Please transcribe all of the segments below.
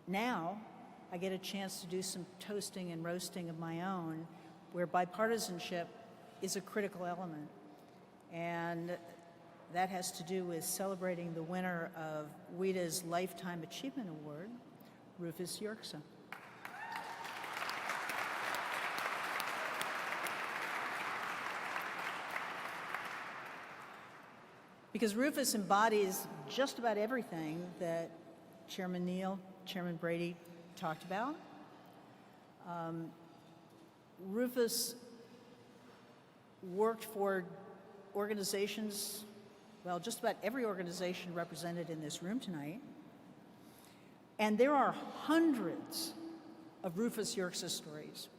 Now, I get a chance to do some toasting and roasting of my own, where bipartisanship is a critical element. And that has to do with celebrating the winner of WITA's Lifetime Achievement Award, Rufus Yerxa. Because Rufus embodies just about everything that Chairman Neal, Chairman Brady talked about. Rufus worked for organizations, well, just about every organization represented in this room tonight. And there are hundreds of Rufus Yerxa stories.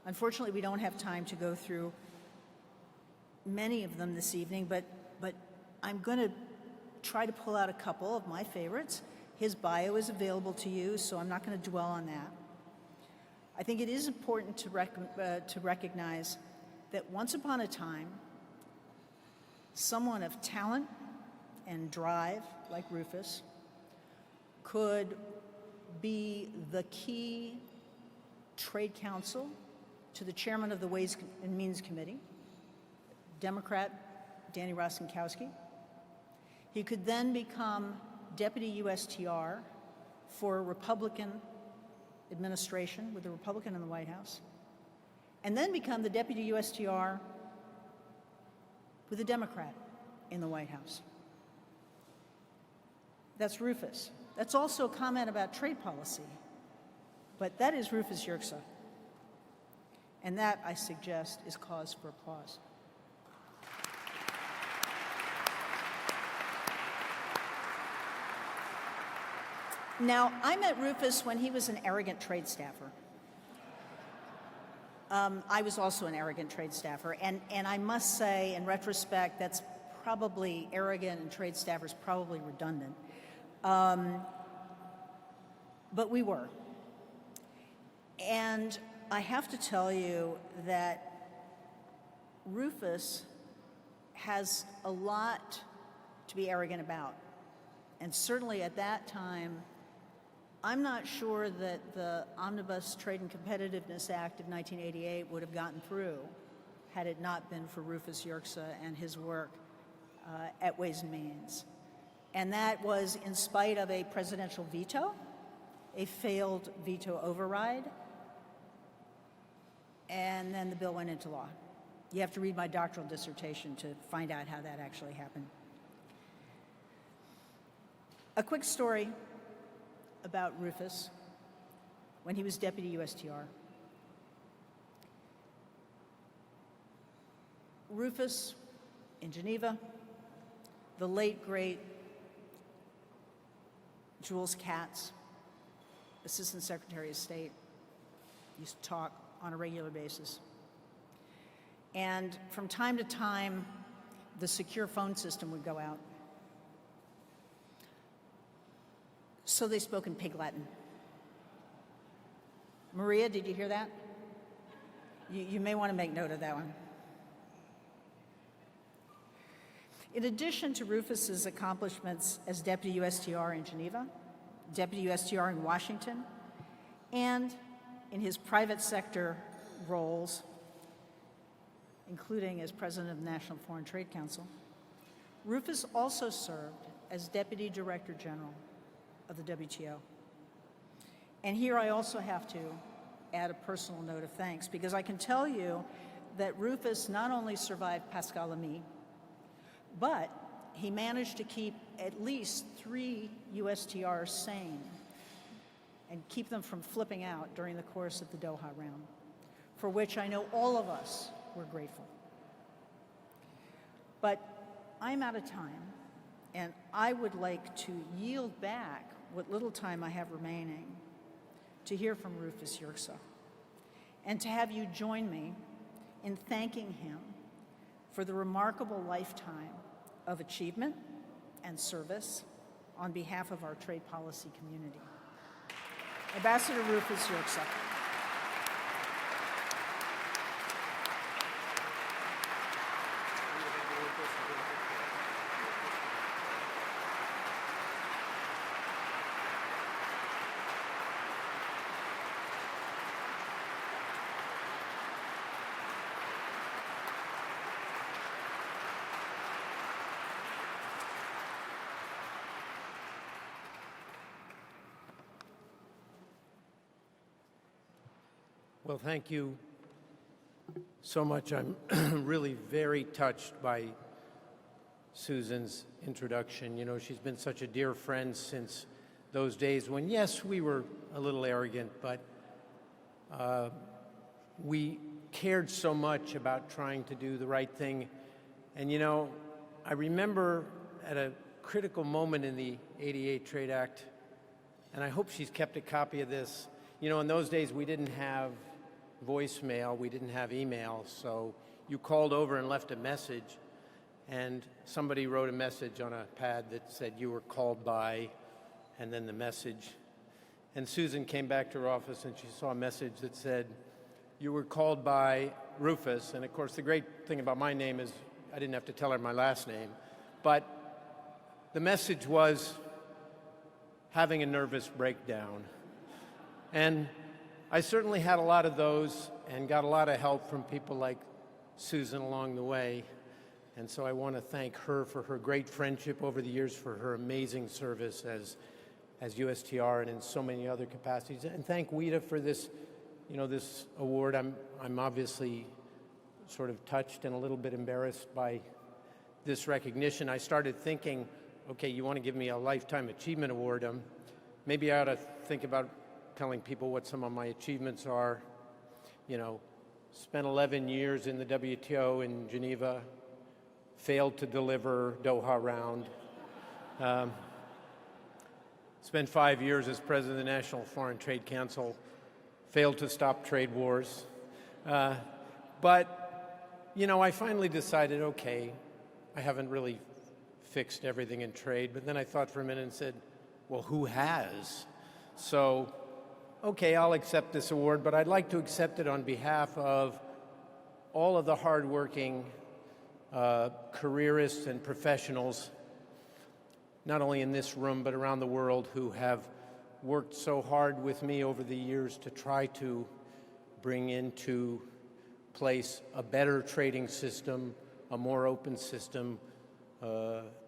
Unfortunately, we don't have time to go through many of them this evening, but I'm going to try to pull out a couple of my favorites. His bio is available to you, so I'm not going to dwell on that. I think it is important to recognize that once upon a time, someone of talent and drive, like Rufus, could be the key trade counsel to the chairman of the Ways and Means Committee, Democrat Danny Rostenkowski. He could then become Deputy USTR for a Republican administration with a Republican in the White House, and then become the Deputy USTR with a Democrat in the White House. That's Rufus. That's also a comment about trade policy, but that is Rufus Yerxa. And that, I suggest, is cause for applause. Now, I met Rufus when he was an arrogant trade staffer. I was also an arrogant trade staffer, and I must say, in retrospect, that's probably arrogant and trade staffers probably redundant. But we were. And I have to tell you that Rufus has a lot to be arrogant about. And certainly at that time, I'm not sure that the Omnibus Trade and Competitiveness Act of 1988 would have gotten through had it not been for Rufus Yerxa and his work at Ways and Means. And that was in spite of a presidential veto, a failed veto override, and then the bill went into law. You have to read my doctoral dissertation to find out how that actually happened. A quick story about Rufus when he was Deputy USTR. Rufus in Geneva, the late, great Jules Katz, Assistant Secretary of State, used to talk on a regular basis. And from time to time, the secure phone system would go out. So they spoke in Pig Latin. Maria, did you hear that? You may want to make note of that one. In addition to Rufus's accomplishments as Deputy USTR in Geneva, Deputy USTR in Washington, and in his private sector roles, including as President of the National Foreign Trade Council, Rufus also served as Deputy Director General of the WTO. And here I also have to add a personal note of thanks, because I can tell you that Rufus not only survived Pascal Lamy, but he managed to keep at least 3 USTRs sane and keep them from flipping out during the course of the Doha round, for which I know all of us were grateful. But I'm out of time, and I would like to yield back what little time I have remaining to hear from Rufus Yerxa, and to have you join me in thanking him for the remarkable lifetime of achievement and service on behalf of our trade policy community. Ambassador Rufus Yerxa. Well, thank you so much. I'm really very touched by Susan's introduction. You know, she's been such a dear friend since those days when, yes, we were a little arrogant, but we cared so much about trying to do the right thing. And, you know, I remember at a critical moment in the '88 Trade Act, and I hope she's kept a copy of this. You know, in those days, we didn't have voicemail, we didn't have email, so you called over and left a message, and somebody wrote a message on a pad that said you were called by, and then the message. And Susan came back to her office and she saw a message that said, you were called by Rufus. And of course, the great thing about my name is I didn't have to tell her my last name, but the message was having a nervous breakdown. And I certainly had a lot of those and got a lot of help from people like Susan along the way. And so I want to thank her for her great friendship over the years, for her amazing service as USTR and in so many other capacities. And thank WITA for this, you know, this award. I'm obviously sort of touched and a little bit embarrassed by this recognition. I started thinking, okay, you want to give me a Lifetime Achievement Award. Maybe I ought to think about telling people what some of my achievements are. You know, spent 11 years in the WTO in Geneva, failed to deliver Doha round, spent 5 years as president of the National Foreign Trade Council, failed to stop trade wars. But, you know, I finally decided, okay, I haven't really fixed everything in trade, but then I thought for a minute and said, well, who has? So, okay, I'll accept this award, but I'd like to accept it on behalf of all of the hardworking careerists and professionals, not only in this room, but around the world, who have worked so hard with me over the years to try to bring into place a better trading system, a more open system,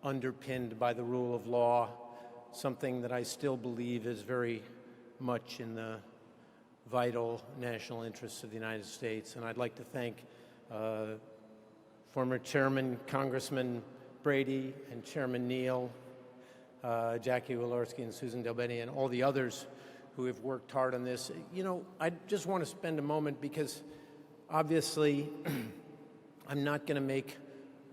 underpinned by the rule of law, something that I still believe is very much in the vital national interests of the United States. And I'd like to thank former Chairman Congressman Brady and Chairman Neal, Jackie Walorski and Susan Delbene, and all the others who have worked hard on this. You know, I just want to spend a moment because obviously I'm not going to make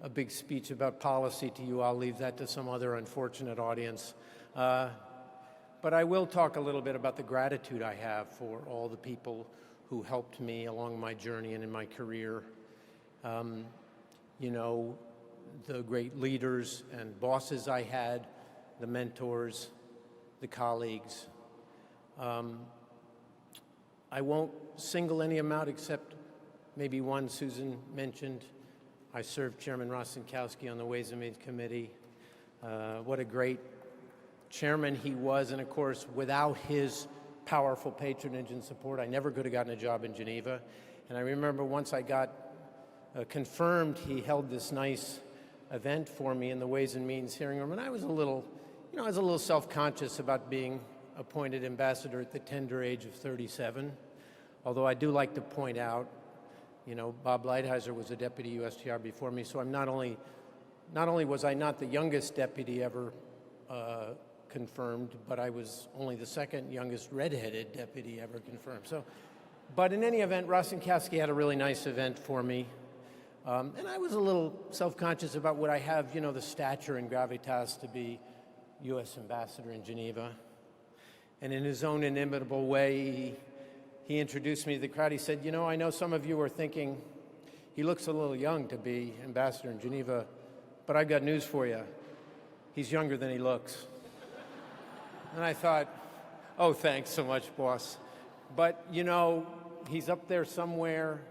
a big speech about policy to you. I'll leave that to some other unfortunate audience. But I will talk a little bit about the gratitude I have for all the people who helped me along my journey and in my career. You know, the great leaders and bosses I had, the mentors, the colleagues. I won't single any of them out except maybe one Susan mentioned. I served Chairman Rostenkowski on the Ways and Means Committee. What a great chairman he was, and of course, without his powerful patronage and support, I never could have gotten a job in Geneva. And I remember once I got confirmed, he held this nice event for me in the Ways and Means hearing room, and I was a little, you know, I was a little self-conscious about being appointed ambassador at the tender age of 37. Although I do like to point out, you know, Bob Lighthizer was a deputy USTR before me, so I'm not only was I not the youngest deputy ever confirmed, but I was only the second youngest redheaded deputy ever confirmed. So, but in any event, Rostenkowski had a really nice event for me. And I was a little self-conscious about would I have, you know, the stature and gravitas to be U.S. ambassador in Geneva. And in his own inimitable way, he introduced me to the crowd. He said, you know, I know some of you are thinking he looks a little young to be ambassador in Geneva, but I've got news for you. He's younger than he looks. And I thought, oh, thanks so much, boss. But, you know, he's up there somewhere,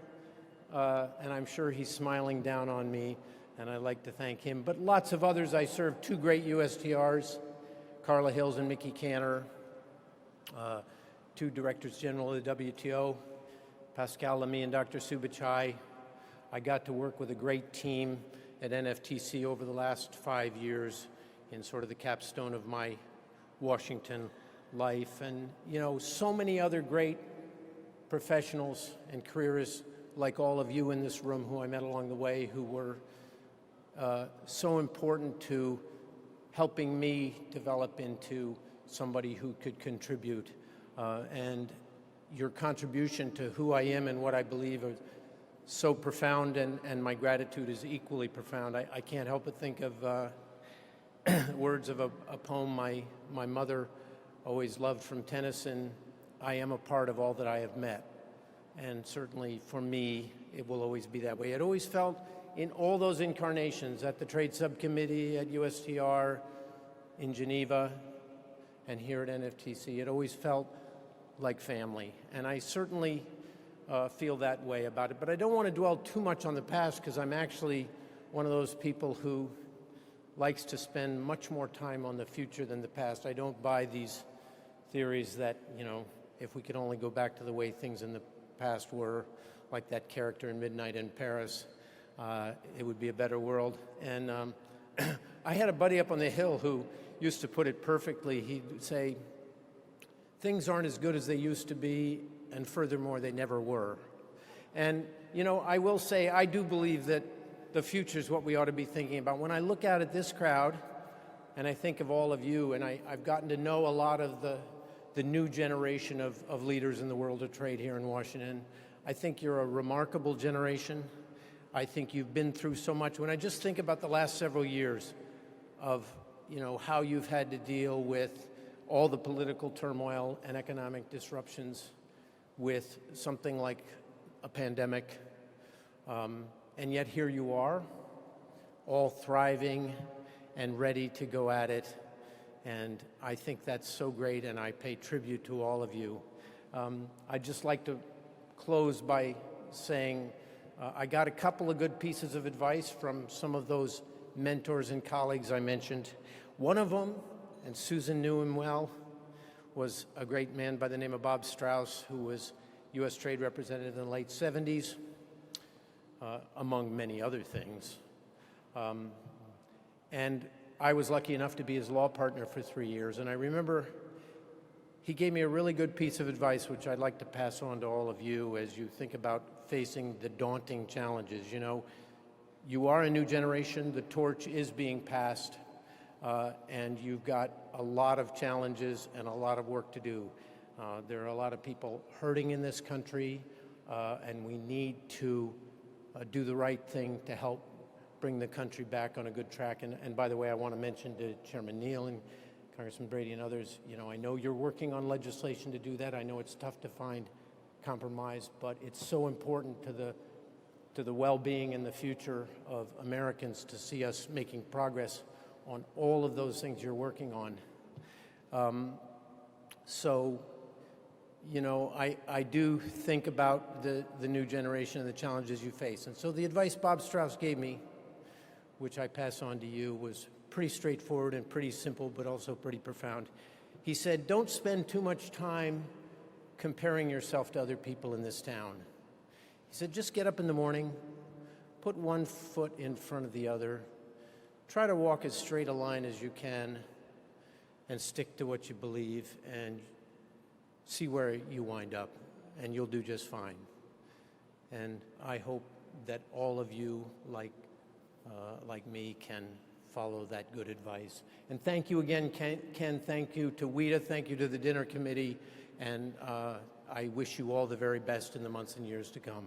and I'm sure he's smiling down on me, and I'd like to thank him. But lots of others. I served two great USTRs, Carla Hills and Mickey Cantor, two directors general of the WTO, Pascal Lamy and Dr. Subachai. I got to work with a great team at NFTC over the last 5 years in sort of the capstone of my Washington life. And, you know, so many other great professionals and careerists like all of you in this room who I met along the way, who were so important to helping me develop into somebody who could contribute. And your contribution to who I am and what I believe are so profound, and my gratitude is equally profound. I can't help but think of words of a poem my mother always loved from Tennyson: I am a part of all that I have met. And certainly for me, it will always be that way. It always felt in all those incarnations, at the Trade Subcommittee, at USTR, in Geneva, and here at NFTC, it always felt like family. And I certainly feel that way about it. But I don't want to dwell too much on the past, because I'm actually one of those people who likes to spend much more time on the future than the past. I don't buy these theories that, you know, if we could only go back to the way things in the past were, like that character in Midnight in Paris, it would be a better world. And I had a buddy up on the Hill who used to put it perfectly. He'd say, things aren't as good as they used to be, and furthermore, they never were. And, you know, I will say, I do believe that the future is what we ought to be thinking about. When I look out at this crowd, and I think of all of you, and I've gotten to know a lot of the new generation of leaders in the world of trade here in Washington, I think you're a remarkable generation. I think you've been through so much. When I just think about the last several years of, you know, how you've had to deal with all the political turmoil and economic disruptions, with something like a pandemic, and yet here you are, all thriving and ready to go at it. And I think that's so great, and I pay tribute to all of you. I'd just like to close by saying I got a couple of good pieces of advice from some of those mentors and colleagues I mentioned. One of them, and Susan knew him well, was a great man by the name of Bob Strauss, who was U.S. Trade Representative in the late 70s, among many other things. And I was lucky enough to be his law partner for 3 years, and I remember he gave me a really good piece of advice, which I'd like to pass on to all of you as you think about facing the daunting challenges. You know, you are a new generation, the torch is being passed, and you've got a lot of challenges and a lot of work to do. There are a lot of people hurting in this country, and we need to do the right thing to help bring the country back on a good track. And by the way, I want to mention to Chairman Neal and Congressman Brady and others, you know, I know you're working on legislation to do that. I know it's tough to find compromise, but it's so important to the well-being and the future of Americans to see us making progress on all of those things you're working on. So, you know, I do think about the new generation and the challenges you face. And so the advice Bob Strauss gave me, which I pass on to you, was pretty straightforward and pretty simple, but also pretty profound. He said, don't spend too much time comparing yourself to other people in this town. He said, just get up in the morning, put one foot in front of the other, try to walk as straight a line as you can, and stick to what you believe, and see where you wind up, and you'll do just fine. And I hope that all of you, like me, can follow that good advice. And thank you again, Ken. Thank you to WITA. Thank you to the dinner committee. And I wish you all the very best in the months and years to come.